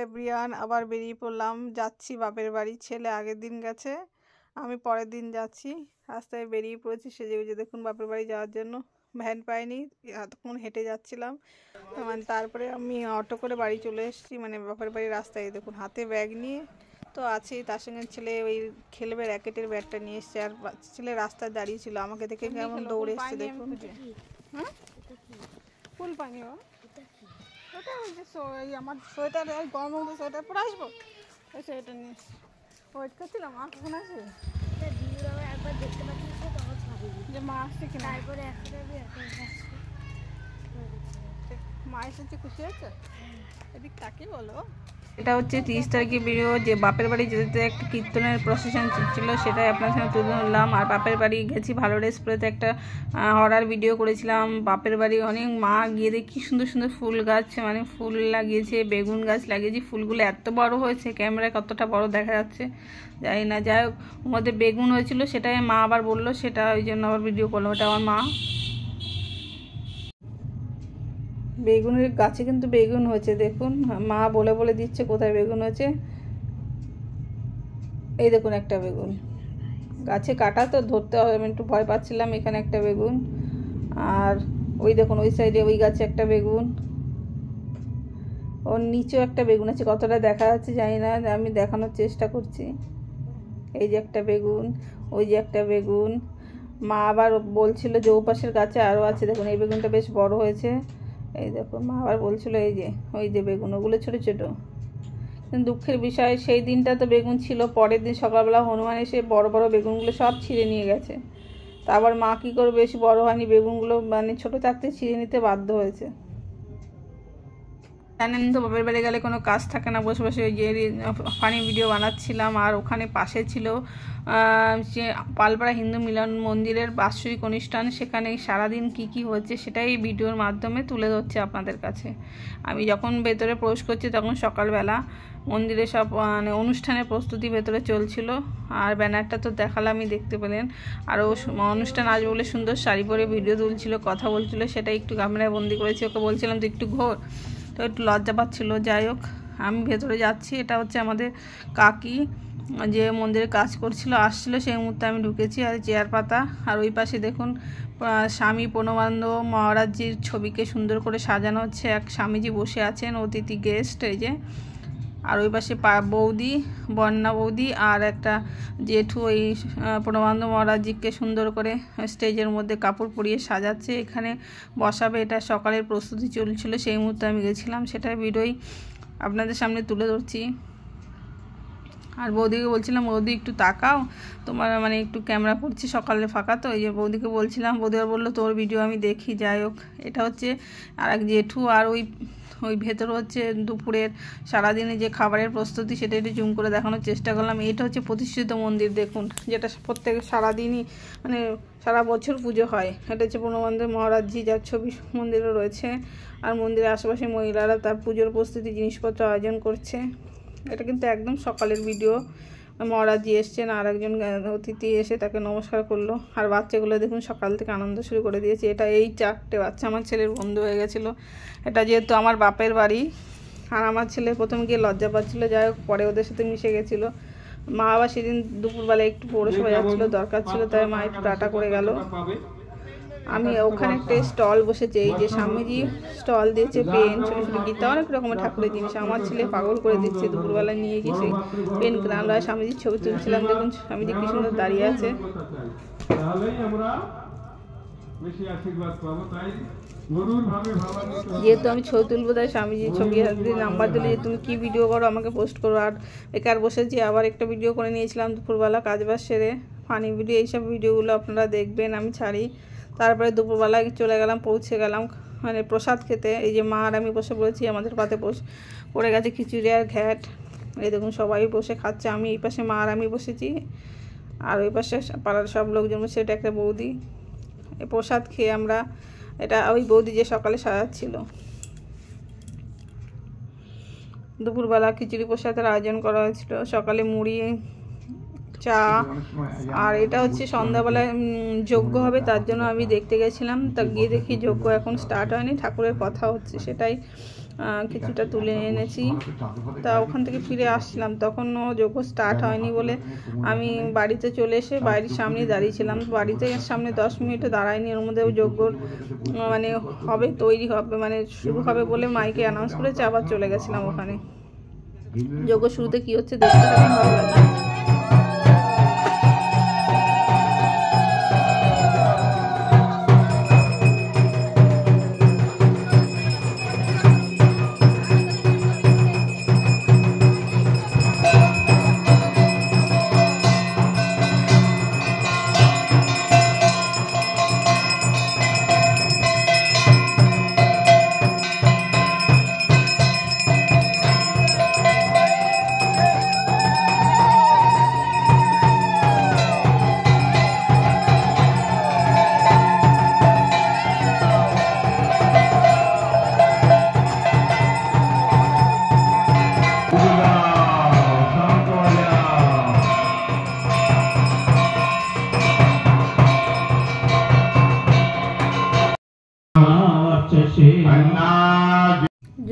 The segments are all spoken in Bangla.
এভরিওয়ান, আবার বেরিয়ে পড়লাম, যাচ্ছি বাপের বাড়ি। ছেলে আগের দিন গেছে, আমি পরের দিন যাচ্ছি। রাস্তায় বেরিয়ে পড়েছি সেজে গুজে, দেখুন বাপের বাড়ি যাওয়ার জন্য। ভ্যান পাইনি, এতক্ষণ হেঁটে যাচ্ছিলাম। তারপরে আমি অটো করে বাড়ি চলে এসেছি, মানে বাপের বাড়ির রাস্তায়। দেখুন হাতে ব্যাগ নিয়ে তো আছেই, তার সঙ্গে ছেলে ওই খেলবে র্যাকেটের ব্যাটটা নিয়ে এসছে। আর ছেলে রাস্তায় দাঁড়িয়ে ছিল, আমাকে দেখে কেমন দৌড়ে এসছে দেখুন। হ্যাঁ, ফুল পানি ওটা ওই যে আমার সোয়েটার, গরমের মধ্যে সোয়েটার পরে আসবো, ওই সোয়েটার নিয়ে ওয়েট করছিলাম। মা কখন আসবে একবার দেখতে পাচ্ছি যে মা আসছে কিনা। তারপরে মা এসেছে, খুশি হয়েছে? এদিক তাকিয়ে বলো। এটা হচ্ছে 30 তারিখের ভিডিও, যে বাপের বাড়ি যেতে একটা কীর্তনের প্রসেশন ছিল, সেটাই আপনার সঙ্গে তুলে ধরলাম। আর বাপের বাড়ি গেছি ভালো ড্রেস পরেতে, একটা হরার ভিডিও করেছিলাম। বাপের বাড়ি অনেক মা গিয়ে দেখি সুন্দর সুন্দর ফুল গাছ, মানে ফুল লাগিয়েছে, বেগুন গাছ লাগিয়েছে। ফুলগুলো এত বড় হয়েছে, ক্যামেরায় কতটা বড় দেখা যাচ্ছে জানি না। যাই হোক, ওর মধ্যে বেগুন হয়েছিল, সেটাই মা আবার বললো, সেটা ওই জন্য আবার ভিডিও করলাম। এটা আমার মা। বেগুনের গাছে কিন্তু বেগুন হয়েছে, দেখুন মা বলে বলে দিচ্ছে কোথায় বেগুন হয়েছে। এই দেখুন একটা বেগুন গাছে কাটা, তো ধরতে হবে, আমি একটু ভয় পাচ্ছিলাম। এখানে একটা বেগুন, আর ওই দেখুন ওই সাইডে ওই গাছে একটা বেগুন, ওর নিচেও একটা বেগুন আছে। কতটা দেখা যাচ্ছে জানি না, আমি দেখানোর চেষ্টা করছি। এই যে একটা বেগুন, ওই যে একটা বেগুন। মা আবার বলছিল যে ও পাশের গাছে আরও আছে, দেখুন এই বেগুনটা বেশ বড় হয়েছে। এই দেখুন মা আবার বলছিল এই যে ওই যে বেগুন, ওগুলো ছোটো ছোটো। কিন্তু দুঃখের বিষয়, সেই দিনটা তো বেগুন ছিল, পরের দিন সকালবেলা হনুমান এসে বড় বড় বেগুনগুলো সব ছিঁড়ে নিয়ে গেছে। তা আবার মা কী করে, বেশি বড় হয়নি বেগুনগুলো, মানে ছোটো থাকতে ছিঁড়ে নিতে বাধ্য হয়েছে। জানেন তো বাপের বাড়ি গেলে কোনো কাজ থাকে না, বসে বসে ওই যে ফানি ভিডিও বানাচ্ছিলাম। আর ওখানে পাশে ছিল যে পালপাড়া হিন্দু মিলন মন্দিরের বাৎসরিক অনুষ্ঠান, সেখানে সারাদিন কি হচ্ছে সেটাই ভিডিওর মাধ্যমে তুলে ধরছে আপনাদের কাছে। আমি যখন ভেতরে প্রবেশ করছি তখন সকালবেলা মন্দিরে সব মানে অনুষ্ঠানের প্রস্তুতি ভেতরে চলছিল। আর ব্যানারটা তো দেখালামই, দেখতে পেলেন। আর ও অনুষ্ঠান আসবে বলে সুন্দর শাড়ি পরে ভিডিও তুলছিল, কথা বলছিল, সেটাই একটু ক্যামেরায় বন্দি করেছি। ওকে বলছিলাম তো একটু ঘোর, তো একটু লজ্জা পাচ্ছিল। যাই হোক, আমি ভেতরে যাচ্ছি। এটা হচ্ছে আমাদের কাকি, যে মন্দিরে কাজ করছিল, আসছিল, সেই মুহূর্তে আমি ঢুকেছি। আর চেয়ার পাতা, আর ওই পাশে দেখুন স্বামী প্রণবানন্দ মহারাজজির ছবিকে সুন্দর করে সাজানো হচ্ছে। এক স্বামীজি বসে আছেন, অতিথি গেস্ট এই যে। আর ওই পাশে বৌদি, বন্যা বৌদি, আর একটা জেঠু ওই প্রণবানন্দ মহারাজজিকে সুন্দর করে স্টেজের মধ্যে কাপড় পরিয়ে সাজাচ্ছে, এখানে বসাবে। এটা সকালের প্রস্তুতি চলছিল, সেই মুহূর্তে আমি গেছিলাম, সেটাই ভিডিওই আপনাদের সামনে তুলে ধরছি। আর বৌদিকে বলছিলাম, বৌদি একটু তাকাও, তোমার মানে একটু ক্যামেরা করছি, সকালে ফাঁকা তো, এই যে বৌদিকে বলছিলাম। বৌদি আর বললো তোর ভিডিও আমি দেখি। যাই হোক, এটা হচ্ছে আর এক জেঠু। আর ওই ভেতর হচ্ছে দুপুরের সারাদিনে যে খাবারের প্রস্তুতি, সেটা একটু জুম করে দেখানোর চেষ্টা করলাম। এটা হচ্ছে প্রতিষ্ঠিত মন্দির, দেখুন, যেটা প্রত্যেক সারাদিনই মানে সারা বছর পুজো হয়। এটা হচ্ছে প্রণবানন্দ মহারাজজি, যার ছবি মন্দিরে রয়েছে। আর মন্দিরের আশেপাশে মহিলারা তার পুজোর প্রস্তুতি জিনিসপত্র আয়োজন করছে। এটা কিন্তু একদম সকালের ভিডিও। মহারাজজি এসছেন, আর একজন অতিথি এসে তাকে নমস্কার করলো। আর বাচ্চাগুলো দেখুন সকাল থেকে আনন্দ শুরু করে দিয়েছে। এটা এই 4টে বাচ্চা আমার ছেলের বন্ধু হয়ে গেছিলো। এটা যেহেতু আমার বাপের বাড়ি, আর আমার ছেলে প্রথমে গিয়ে লজ্জা পাচ্ছিলো, যাই হোক পরে ওদের সাথে মিশে গেছিলো। মা আবার সেদিন দুপুরবেলায় একটু পৌরসভা যাচ্ছিলো, দরকার ছিল, তাই মা একটু টাটা করে গেল। আমি ওখানে একটা স্টল বসেছে, এই যে স্বামীজি স্টল দিয়েছে, পেন, ছোটো ছোটো গীতা, অনেক রকমের ঠাকুরের জিনিস। আমার ছেলে পাগল করে দিচ্ছে, দুপুরবেলা নিয়ে গিয়ে সেই পেন কিনে আনলো। আর স্বামীজির ছবি তুলছিলাম, দেখুন স্বামীজি কি সুন্দর দাঁড়িয়ে আছে। যেহেতু আমি ছবি তুলবো, তাই স্বামীজির ছবি নাম্বার দিলে যে তুমি কি ভিডিও করো আমাকে পোস্ট করো। আর বেকার বসেছি, আবার একটা ভিডিও করে নিয়েছিলাম দুপুরবেলা কাজবাজ সেরে, ফানি ভিডিও। এইসব ভিডিওগুলো আপনারা দেখবেন, আমি ছাড়ি। তারপরে দুপুরবেলায় চলে গেলাম, পৌঁছে গেলাম মানে প্রসাদ খেতে। এই যে মা আর আমি বসে পড়েছি, আমাদের পাতে পড়ে গেছে খিচুড়ি আর ঘ্যাট। এই দেখুন সবাই বসে খাচ্ছে, আমি এই পাশে মা আর আমি বসেছি, আর ওই পাশে পাড়ার সব লোকজন বসে। এটা একটা বৌদি। এই প্রসাদ খেয়ে আমরা, এটা ওই বৌদি যে সকালে সাজাচ্ছিল। দুপুরবেলা খিচুড়ি প্রসাদের আয়োজন করা হয়েছিল, সকালে মুড়ি, চা। আর এটা হচ্ছে সন্ধ্যাবেলায় যজ্ঞ হবে, তার জন্য আমি দেখতে গেছিলাম। তা গিয়ে দেখি যজ্ঞ এখন স্টার্ট হয়নি, ঠাকুরের কথা হচ্ছে, সেটাই কিছুটা তুলে এনেছি। তা ওখান থেকে ফিরে আসছিলাম, তখনও যজ্ঞ স্টার্ট হয়নি বলে আমি বাড়িতে চলে এসে বাড়ির সামনে দাঁড়িয়েছিলাম। বাড়িতে সামনে 10 মিনিটও দাঁড়ায়নি, এর মধ্যেও যজ্ঞর মানে হবে, তৈরি হবে, মানে শুরু হবে বলে মাইকে অ্যানাউন্স করেছে, আবার চলে গেছিলাম ওখানে। যজ্ঞ শুরুতে কী হচ্ছে দেখতে থাকুন, ভালো লাগে।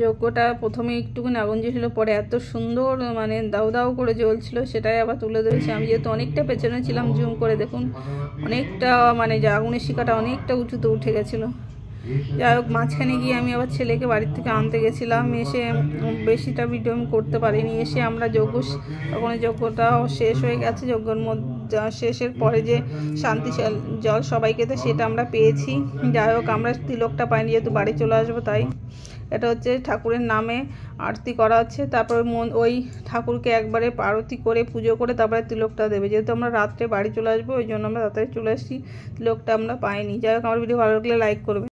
যজ্ঞটা প্রথমে একটুখানি আগুন জ্বলছিল, পরে এত সুন্দর মানে দাউ দাউ করে জ্বলছিল, সেটাই আবার তুলে ধরেছি আমি। যেহেতু অনেকটা পেছনে ছিলাম, জুম করে দেখুন অনেকটা মানে যে আগুনের শিখাটা অনেকটা উঁচুতে উঠে গেছিলো। যাই হোক, মাঝখানে গিয়ে আমি আবার ছেলেকে বাড়ির থেকে আনতে গেছিলাম, এসে বেশিটা ভিডিও আমি করতে পারিনি। এসে আমরা তখন যজ্ঞটা শেষ হয়ে গেছে, যজ্ঞের মধ্যে শেষের পরে যে শান্তি জল সবাইকে দেয় সেটা আমরা পেয়েছি। যাই হোক, আমরা তিলকটা পাইনি, যেহেতু বাড়ি চলে আসবো তাই। এটা হচ্ছে ঠাকুরের নামে আরতি করা হচ্ছে, তারপরে ওই ঠাকুরকে একবারে আরতি করে পুজো করে তারপরে তিলকটা দেবে। যেহেতু আমরা রাত্রে বাড়ি চলে আসবো, ওই জন্য আমরা তাড়াতাড়ি চলে আসছি, তিলকটা আমরা পাইনি। যাই হোক, আমার ভিডিও ভালো লাগলে লাইক করবে।